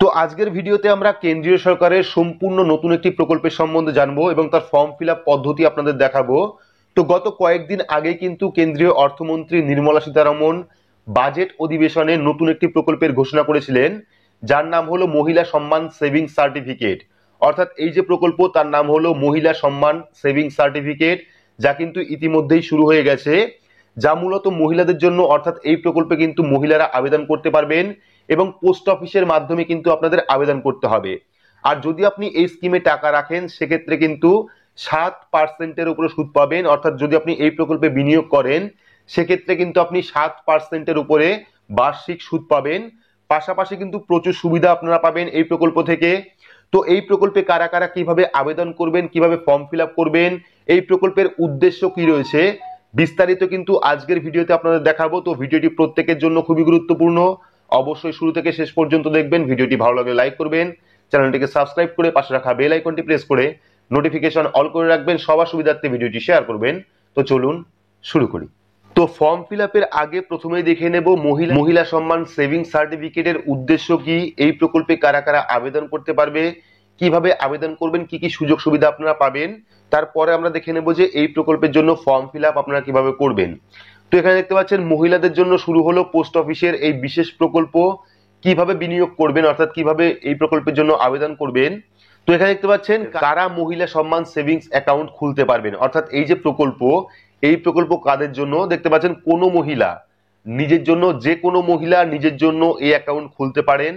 তো আজকের ভিডিওতে আমরা কেন্দ্রীয় সরকারের সম্পূর্ণ নতুন একটি প্রকল্পের সম্বন্ধে জানবো এবং তার ফর্ম ফিল আপ পদ্ধতি আপনাদের দেখাবো। তো গত কয়েকদিন আগে কিন্তু কেন্দ্রীয় অর্থমন্ত্রী নির্মলা সীতারমণ বাজেট অধিবেশনে নতুন একটি প্রকল্পের ঘোষণা করেছিলেন, যার নাম হলো মহিলা সম্মান সেভিংস সার্টিফিকেট। অর্থাৎ এই যে প্রকল্প তার নাম হলো মহিলা সম্মান সেভিংস সার্টিফিকেট, যা কিন্তু ইতিমধ্যেই শুরু হয়ে গেছে, যা মূলত মহিলাদের জন্য। অর্থাৎ এই প্রকল্পে কিন্তু মহিলারা আবেদন করতে পারবেন এবং পোস্ট অফিসের মাধ্যমে কিন্তু আপনাদের আবেদন করতে হবে। আর যদি আপনি এই স্কিমে টাকা রাখেন সেক্ষেত্রে কিন্তু 7%-এর উপরে সুদ পাবেন। অর্থাৎ যদি আপনি এই প্রকল্পে বিনিয়োগ করেন সেক্ষেত্রে কিন্তু আপনি 7%-এর উপরে বার্ষিক সুদ পাবেন। পাশাপাশি কিন্তু প্রচুর সুবিধা আপনারা পাবেন এই প্রকল্প থেকে। তো এই প্রকল্পে কারা কারা কিভাবে আবেদন করবেন, কিভাবে ফর্ম ফিল আপ করবেন, এই প্রকল্পের উদ্দেশ্য কি রয়েছে, বিস্তারিত কিন্তু আজকের ভিডিওতে আপনাদের দেখাবো। তো ভিডিওটি প্রত্যেকের জন্য খুবই গুরুত্বপূর্ণ, অবশ্যই শুরু থেকে শেষ পর্যন্ত দেখবেন। ভিডিওটি ভালো লাগলে লাইক করবেন, চ্যানেলটিকে সাবস্ক্রাইব করে পাশে রাখা বেল আইকনটি প্রেস করে নোটিফিকেশন অল করে রাখবেন, সবার সুবিধার্থে ভিডিওটি শেয়ার করবেন। তো চলুন শুরু করি। তো ফর্ম ফিল আপের আগে প্রথমেই দেখে নেব মহিলা সম্মান সেভিংস সার্টিফিকেটের উদ্দেশ্য কি, এই প্রকল্পে কারা কারা আবেদন করতে পারবে, কিভাবে আবেদন করবেন, কি কি সুযোগ সুবিধা আপনারা পাবেন। তারপরে আমরা দেখে নেব যে এই প্রকল্পের জন্য ফর্ম ফিল আপ আপনারা কিভাবে করবেন। তো এখানে দেখতে পাচ্ছেন মহিলাদের জন্য শুরু হলো পোস্ট অফিসের এই বিশেষ প্রকল্প। কিভাবে বিনিয়োগ করবেন, অর্থাৎ কিভাবে এই প্রকল্পের জন্য আবেদন করবেন। তো এখানে দেখতে পাচ্ছেন কারা মহিলা সম্মান সেভিংস অ্যাকাউন্ট খুলতে পারবেন। অর্থাৎ এই যে প্রকল্প, এই প্রকল্প কাদের জন্য, দেখতে পাচ্ছেন কোনো মহিলা নিজের জন্য, যে কোনো মহিলা নিজের জন্য এই অ্যাকাউন্ট খুলতে পারেন।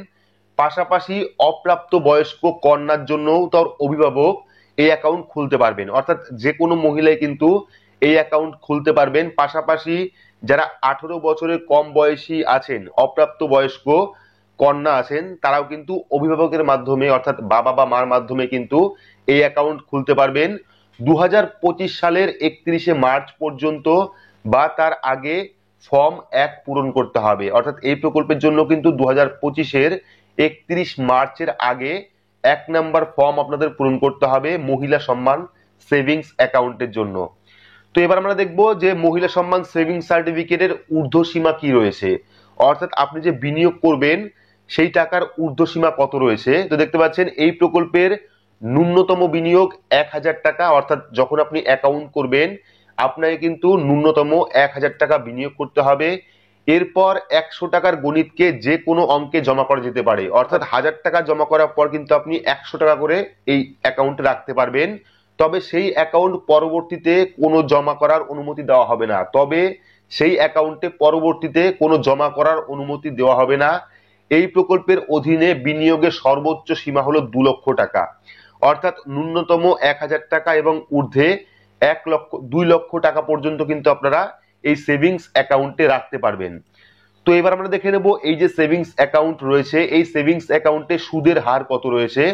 পাশাপাশি অপ্রাপ্ত বয়স্ক কন্যার জন্যও তার অভিভাবক এই অ্যাকাউন্ট খুলতে পারবেন। অর্থাৎ যে কোনো মহিলাই কিন্তু এই অ্যাকাউন্ট খুলতে পারবেন। পাশাপাশি যারা 18 বছরের কম বয়সী আছেন, অপ্রাপ্ত বয়স্ক কন্যা আছেন, তারাও কিন্তু অভিভাবকের মাধ্যমে অর্থাৎ বাবা বা মার মাধ্যমে কিন্তু এই অ্যাকাউন্ট খুলতে পারবেন। 2025 সালের 31শে মার্চ পর্যন্ত বা তার আগে ফর্ম 1 পূরণ করতে হবে। অর্থাৎ এই প্রকল্পের জন্য কিন্তু 2025-এর 31 মার্চের আগে 1 নাম্বার ফর্ম আপনাদের পূরণ করতে হবে মহিলা সম্মান সেভিংস অ্যাকাউন্টের জন্য। তো এবার আমরা দেখব যে মহিলা সম্মান সেভিংস সার্টিফিকেটের ঊর্ধ্বসীমা কি রয়েছে, অর্থাৎ আপনি যে বিনিয়োগ করবেন সেই টাকার ঊর্ধ্বসীমা কত রয়েছে। তো দেখতে পাচ্ছেন এই প্রকল্পের ন্যূনতম বিনিয়োগ 1000 টাকা। অর্থাৎ যখন আপনি অ্যাকাউন্ট করবেন আপনাকে কিন্তু ন্যূনতম 1000 টাকা বিনিয়োগ করতে হবে। এরপর 100 টাকার গণিতকে যে কোনো অঙ্কে জমা করা যেতে পারে। অর্থাৎ 1000 টাকা জমা করার পর কিন্তু আপনি 100 টাকা করে এই অ্যাকাউন্টে রাখতে পারবেন। তবে সেই অ্যাকাউন্ট পরবর্তীতে কোনো জমা করার অনুমতি দেওয়া হবে না। তবে সেই অ্যাকাউন্টে পরবর্তীতে কোনো জমা করার অনুমতি দেওয়া হবে না। এই প্রকল্পের অধীনে বিনিয়োগের সর্বোচ্চ সীমা হলো 2 লক্ষ টাকা। অর্থাৎ ন্যূনতম 1000 টাকা এবং ঊর্ধ্বে 2 লক্ষ টাকা পর্যন্ত কিন্তু আপনারা এই সেভিংস অ্যাকাউন্টে রাখতে পারবেন। তো এবার আমরা দেখে নেব এই যে সেভিংস অ্যাকাউন্ট রয়েছে, এই সেভিংস অ্যাকাউন্টে সুদের হার কত রয়েছে।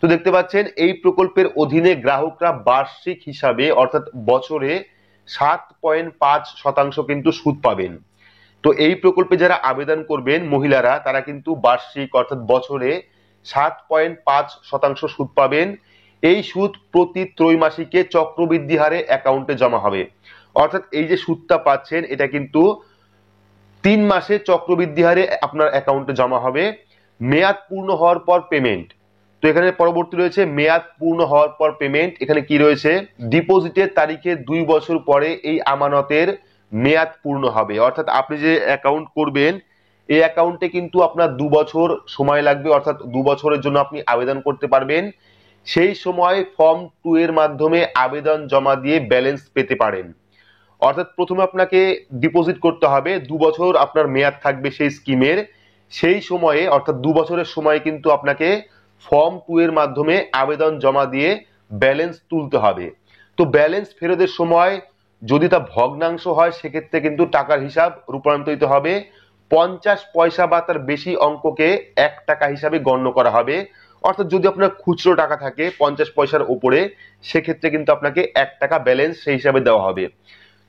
তো দেখতে পাচ্ছেন এই প্রকল্পের অধীনে গ্রাহকরা বার্ষিক হিসাবে অর্থাৎ বছরে 7.5% কিন্তু সুদ পাবেন। তো এই প্রকল্পে যারা আবেদন করবেন মহিলারা, তারা কিন্তু বার্ষিক অর্থাৎ বছরে 7.5% সুদ পাবেন। এই সুদ প্রতি ত্রৈমাসিকে চক্রবৃদ্ধি হারে অ্যাকাউন্টে জমা হবে। অর্থাৎ এই যে সুদটা পাচ্ছেন এটা কিন্তু 3 মাসে চক্রবৃদ্ধি হারে আপনার অ্যাকাউন্টে জমা হবে। মেয়াদ পূর্ণ হওয়ার পর পেমেন্ট। তো এখানে পরবর্তী রয়েছে মেয়াদ পূর্ণ হওয়ার পর পেমেন্ট। এখানে কি রয়েছে, ডিপোজিটের তারিখে 2 বছর পরে এই আমানতের মেয়াদ পূর্ণ হবে। অর্থাৎ আপনি যে অ্যাকাউন্ট করবেন এই অ্যাকাউন্টে কিন্তু আপনার 2 বছর সময় লাগবে। অর্থাৎ 2 বছরের জন্য আপনি আবেদন করতে পারবেন। সেই সময় ফর্ম 2 এর মাধ্যমে আবেদন জমা দিয়ে ব্যালেন্স পেতে পারেন। অর্থাৎ প্রথমে আপনাকে ডিপোজিট করতে হবে, 2 বছর আপনার মেয়াদ থাকবে সেই স্কিমের। সেই সময়ে অর্থাৎ 2 বছরের সময় কিন্তু আপনাকে ফর্ম 2 এর মাধ্যমে আবেদন জমা দিয়ে ব্যালেন্স তুলতে হবে। তো ব্যালেন্স ফেরতের সময় যদি তা ভগ্নাংশ হয় সেক্ষেত্রে কিন্তু টাকার হিসাব রূপান্তরিত হবে। 50 পয়সা বা তার বেশি অঙ্ককে 1 টাকা হিসাবে গণ্য করা হবে। অর্থাৎ যদি আপনার খুচরো টাকা থাকে 50 পয়সার উপরে সেক্ষেত্রে কিন্তু আপনাকে 1 টাকা ব্যালেন্স সেই হিসাবে দেওয়া হবে।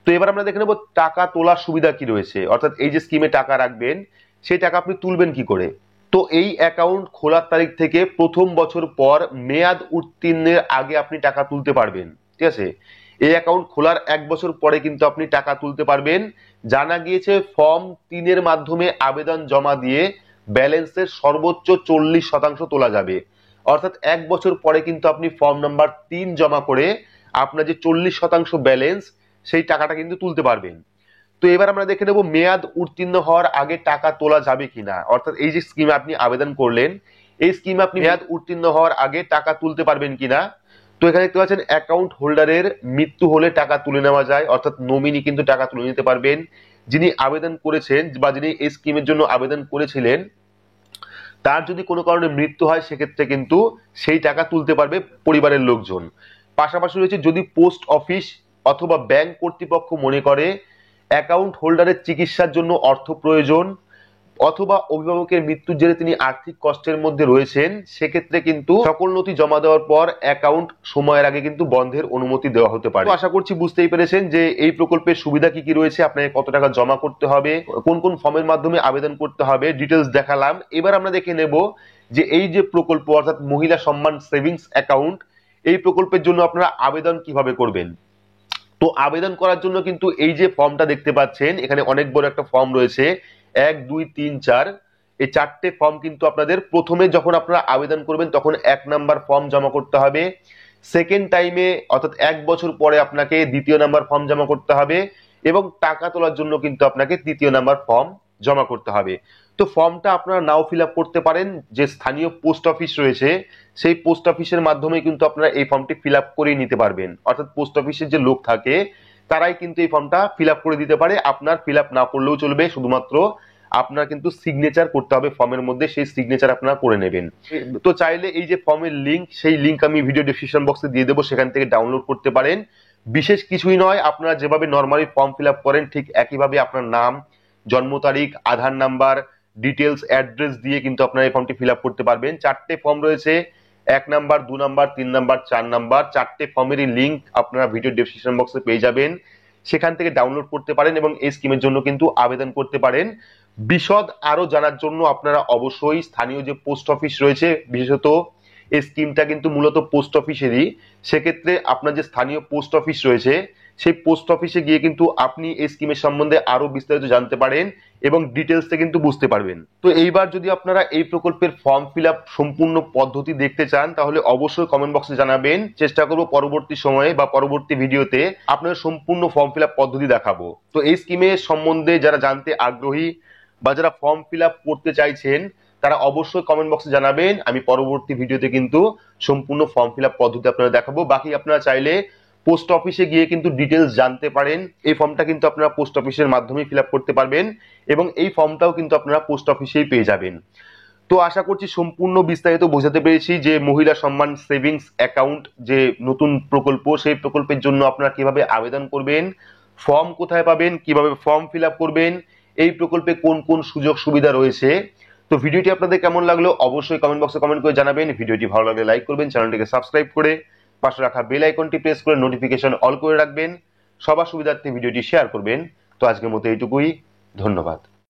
তো এবার আমরা দেখে নেব টাকা তোলার সুবিধা কি রয়েছে। অর্থাৎ এই যে স্কিমে টাকা রাখবেন সেই টাকা আপনি তুলবেন কি করে। তো এই অ্যাকাউন্ট খোলার তারিখ থেকে প্রথম বছর পর মেয়াদ উত্তীর্ণের আগে আপনি টাকা তুলতে পারবেন। ঠিক আছে, এই অ্যাকাউন্ট খোলার 1 বছর পরে কিন্তু আপনি টাকা তুলতে পারবেন। জানা গিয়েছে ফর্ম 3 এর মাধ্যমে আবেদন জমা দিয়ে ব্যালেন্সের সর্বোচ্চ 40% তোলা যাবে। অর্থাৎ 1 বছর পরে কিন্তু আপনি ফর্ম নাম্বার 3 জমা করে আপনার যে 40% ব্যালেন্স সেই টাকাটা কিন্তু তুলতে পারবেন। তো এবার আমরা দেখে নেব মেয়াদ উত্তীর্ণ হওয়ার আগে টাকা তোলা যাবে কিনা। অর্থাৎ এই যে স্কিমে আপনি আবেদন করলেন, এই স্কিমে আপনি মেয়াদ উত্তীর্ণ হওয়ার আগে টাকা তুলতে পারবেন কিনা। তো এখানে দেখতে পাচ্ছেন অ্যাকাউন্ট হোল্ডারের মৃত্যু হলে টাকা তুলে নেওয়া যায়, অর্থাৎ নমিনি কিন্তু টাকা তুলে নিতে পারবেন। যিনি আবেদন করেছেন বা যিনি এই স্কিমের জন্য আবেদন করেছিলেন, তার যদি কোনো কারণে মৃত্যু হয় সেক্ষেত্রে কিন্তু সেই টাকা তুলতে পারবে পরিবারের লোকজন। পাশাপাশি রয়েছে যদি পোস্ট অফিস অথবা ব্যাংক কর্তৃপক্ষ মনে করে অ্যাকাউন্ট হোল্ডারের চিকিৎসার জন্য অর্থ প্রয়োজন অথবা অভিভাবকের মৃত্যুর জেরে তিনি আর্থিক কষ্টের মধ্যে রয়েছেন, সেক্ষেত্রে কিন্তু সকল নথি জমা দেওয়ার পর অ্যাকাউন্ট সময়ের আগে কিন্তু বন্ধের অনুমতি দেওয়া হতে পারে। আশা করছি বুঝতেই পেরেছেন যে এই প্রকল্পের সুবিধা কি কি রয়েছে, আপনাকে কত টাকা জমা করতে হবে, কোন কোন ফর্মের মাধ্যমে আবেদন করতে হবে, ডিটেলস দেখালাম। এবার আমরা দেখে নেব যে এই যে প্রকল্প অর্থাৎ মহিলা সম্মান সেভিংস অ্যাকাউন্ট, এই প্রকল্পের জন্য আপনারা আবেদন কিভাবে করবেন। তো আবেদন করার জন্য কিন্তু এই যে ফর্মটা দেখতে পাচ্ছেন, এখানে অনেক বড় একটা ফর্ম রয়েছে, 1 2 3 4, এই 4টে ফর্ম কিন্তু আপনাদের প্রথমে যখন আপনারা আবেদন করবেন তখন 1 নাম্বার ফর্ম জমা করতে হবে। সেকেন্ড টাইমে অর্থাৎ 1 বছর পরে আপনাকে 2য় নাম্বার ফর্ম জমা করতে হবে এবং টাকা তোলার জন্য কিন্তু আপনাকে 3য় নাম্বার ফর্ম জমা করতে হবে। তো ফর্মটা আপনারা নাও ফিল আপ করতে পারেন, যে স্থানীয় পোস্ট অফিস রয়েছে সেই পোস্ট অফিসের মাধ্যমে কিন্তু আপনারা এই ফর্মটি ফিল আপ করে নিতে পারবেন। অর্থাৎ পোস্ট অফিসের যে লোক থাকে তারাই কিন্তু এই ফর্মটা ফিল আপ করে দিতে পারে, আপনার ফিল আপ না করলেও চলবে, শুধুমাত্র আপনার কিন্তু সিগনেচার করতে হবে ফর্মের মধ্যে, সেই সিগনেচার আপনারা করে নেবেন। তো চাইলে এই যে ফর্মের লিংক, সেই লিংক আমি ভিডিও ডেসক্রিপশন বক্সে দিয়ে দেবো, সেখান থেকে ডাউনলোড করতে পারেন। বিশেষ কিছুই নয়, আপনারা যেভাবে নর্মালি ফর্ম ফিল আপ করেন ঠিক একইভাবে আপনার নাম, জন্ম তারিখ, আধার নাম্বার, ডিটেলস, অ্যাড্রেস দিয়ে কিন্তু আপনারা এই ফর্মটি ফিল আপ করতে পারবেন। 4টে ফর্ম রয়েছে, 1 নাম্বার, 2 নাম্বার, 3 নাম্বার, 4 নাম্বার, 4টে ফর্মেরই লিংক আপনারা ভিডিও ডেসক্রিপশন বক্সে পেয়ে যাবেন, সেখান থেকে ডাউনলোড করতে পারেন এবং এই স্কিমের জন্য কিন্তু আবেদন করতে পারেন। বিশদ আরো জানার জন্য আপনারা অবশ্যই স্থানীয় যে পোস্ট অফিস রয়েছে, বিশেষত এই স্কিমটা কিন্তু মূলত পোস্ট অফিসেরই, সেক্ষেত্রে আপনার যে স্থানীয় পোস্ট অফিস রয়েছে সেই পোস্ট অফিসে গিয়ে কিন্তু আপনি এই স্কিমের সম্বন্ধে আরো বিস্তারিত জানতে পারেন এবং ডিটেলসে কিন্তু বুঝতে পারবেন। তো এইবার যদি আপনারা এই প্রকল্পের ফর্ম ফিল আপ সম্পূর্ণ পদ্ধতি দেখতে চান তাহলে অবশ্যই কমেন্ট বক্সে জানাবেন, চেষ্টা করব পরবর্তী সময়ে বা পরবর্তী ভিডিওতে আপনাদের সম্পূর্ণ ফর্ম ফিল আপ পদ্ধতি দেখাবো। তো এই স্কিমের সম্বন্ধে যারা জানতে আগ্রহী বা যারা ফর্ম ফিল আপ করতে চাইছেন তারা অবশ্যই কমেন্ট বক্সে জানাবেন, আমি পরবর্তী ভিডিওতে কিন্তু সম্পূর্ণ ফর্ম ফিল আপ পদ্ধতি আপনারা দেখাবো। বাকি আপনারা চাইলে পোস্ট অফিসে গিয়ে কিন্তু ডিটেলস জানতে পারেন, এই ফর্মটা কিন্তু আপনারা পোস্ট অফিসের মাধ্যমে ফিল আপ করতে পারবেন এবং এই ফর্মটাও কিন্তু আপনারা পোস্ট অফিসেই পেয়ে যাবেন। তো আশা করছি সম্পূর্ণ বিস্তারিত বোঝাতে পেরেছি যে মহিলা সম্মান সেভিংস অ্যাকাউন্ট যে নতুন প্রকল্প, সেই প্রকল্পের জন্য আপনারা কিভাবে আবেদন করবেন, ফর্ম কোথায় পাবেন, কিভাবে ফর্ম ফিল আপ করবেন, এই প্রকল্পে কোন কোন সুযোগ সুবিধা রয়েছে। তো ভিডিওটি আপনাদের কেমন লাগলো অবশ্যই কমেন্ট বক্সে কমেন্ট করে জানাবেন। ভিডিওটি ভালো লাগলে লাইক করবেন, চ্যানেলটিকে সাবস্ক্রাইব করে পাশে রাখা বেল আইকনটি প্রেস করে নোটিফিকেশন অল করে রাখবেন, সবার সুবিধার্থে ভিডিওটি শেয়ার করবেন। তো আজকের মতো এইটুকুই, ধন্যবাদ।